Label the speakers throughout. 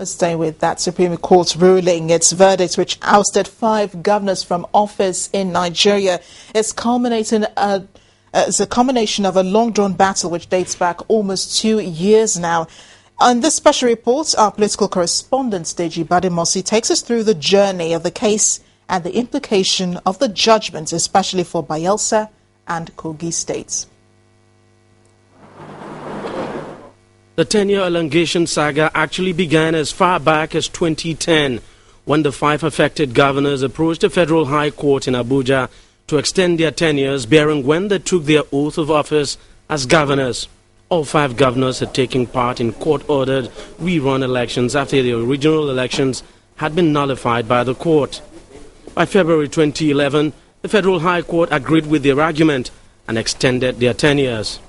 Speaker 1: We're staying with that Supreme Court ruling. Its verdict, which ousted 5 governors from office in Nigeria, is culminating as a combination of a long-drawn battle which dates back almost 2 years now. On this special report, our political correspondent, Deji Badimosi, takes us through the journey of the case and the implication of the judgment, especially for Bayelsa and Kogi states.
Speaker 2: The 10-year elongation saga actually began as far back as 2010, when the 5 affected governors approached the Federal High Court in Abuja to extend their tenures, bearing when they took their oath of office as governors. All 5 governors had taken part in court-ordered rerun elections after the original elections had been nullified by the court. By February 2011, the Federal High Court agreed with their argument and extended their tenures.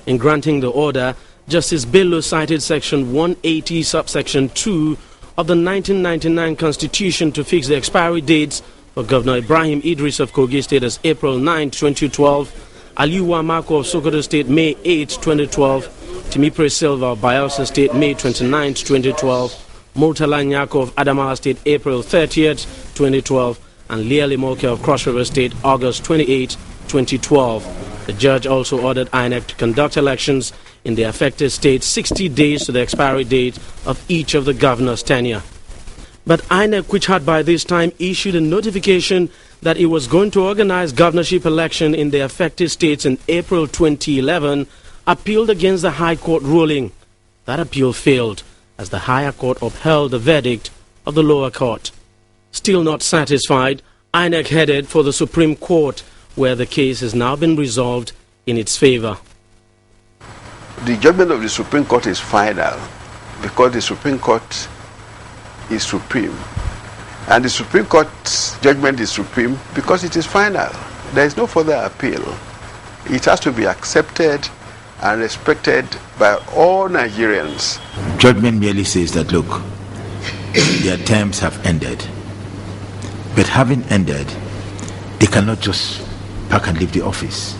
Speaker 2: In granting the order, Justice Bello cited Section 180, subsection 2 of the 1999 Constitution to fix the expiry dates for Governor Ibrahim Idris of Kogi State as April 9, 2012, Aliyu Wamako of Sokoto State May 8, 2012, Timipre Silva of Bayelsa State May 29, 2012, Murtala Nyako of Adamawa State April 30, 2012, and Leah Limoke of Cross River State August 28, 2012. The judge also ordered INEC to conduct elections in the affected states 60 days to the expiry date of each of the governor's tenure. But INEC, which had by this time issued a notification that it was going to organize governorship election in the affected states in April 2011, appealed against the High Court ruling. That appeal failed, as the higher court upheld the verdict of the lower court. Still not satisfied, INEC headed for the Supreme Court, where the case has now been resolved in its favor.
Speaker 3: The judgment of the Supreme Court is final because the Supreme Court is supreme. And the Supreme Court's judgment is supreme because it is final. There is no further appeal. It has to be accepted and respected by all Nigerians.
Speaker 4: Judgment merely says that, look, their terms have ended. But having ended, they cannot just pack and leave the office.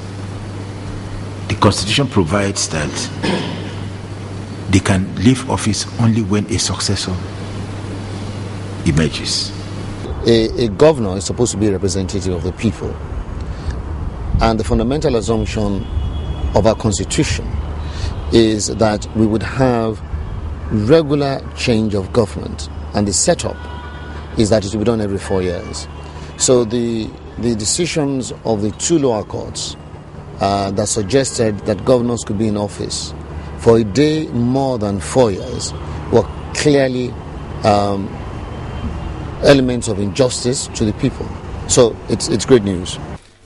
Speaker 4: The Constitution provides that they can leave office only when a successor emerges.
Speaker 5: A governor is supposed to be a representative of the people. And the fundamental assumption of our Constitution is that we would have regular change of government. And the setup is that it will be done every 4 years. So the decisions of the 2 lower courts that suggested that governors could be in office for a day more than 4 years were clearly elements of injustice to the people. So it's great news.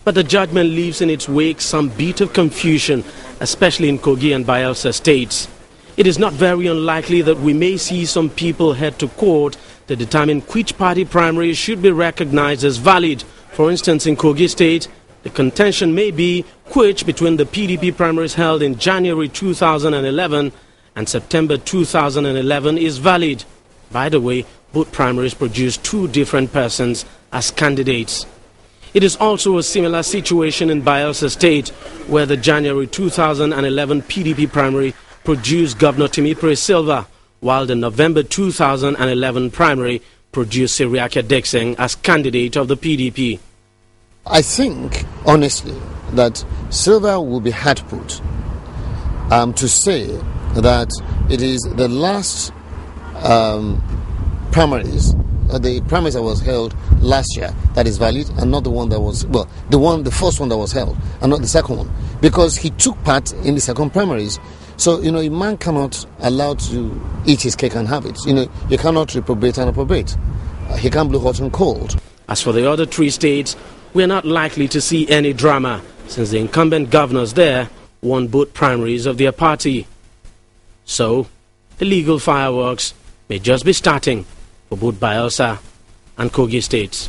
Speaker 2: But the judgment leaves in its wake some bit of confusion, especially in Kogi and Bayelsa states. It is not very unlikely that we may see some people head to court to determine which party primary should be recognized as valid. For instance, in Kogi State, the contention may be which between the PDP primaries held in January 2011 and September 2011 is valid. By the way, both primaries produced 2 different persons as candidates. It is also a similar situation in Bayelsa State, where the January 2011 PDP primary produced Governor Timipre Silva, while the November 2011 primary produced Siriake Dixon as candidate of the PDP.
Speaker 5: I think, honestly, that Silva will be hard put to say that it is the last primaries, the primaries that was held last year that is valid, and not the one that was, well, the first one that was held, and not the second one, because he took part in the second primaries. So, a man cannot allow to eat his cake and have it. You cannot reprobate and approbate. He can't blow hot and cold.
Speaker 2: As for the other 3 states, we are not likely to see any drama, since the incumbent governors there won both primaries of their party. So, the legal fireworks may just be starting for both Bayelsa and Kogi states.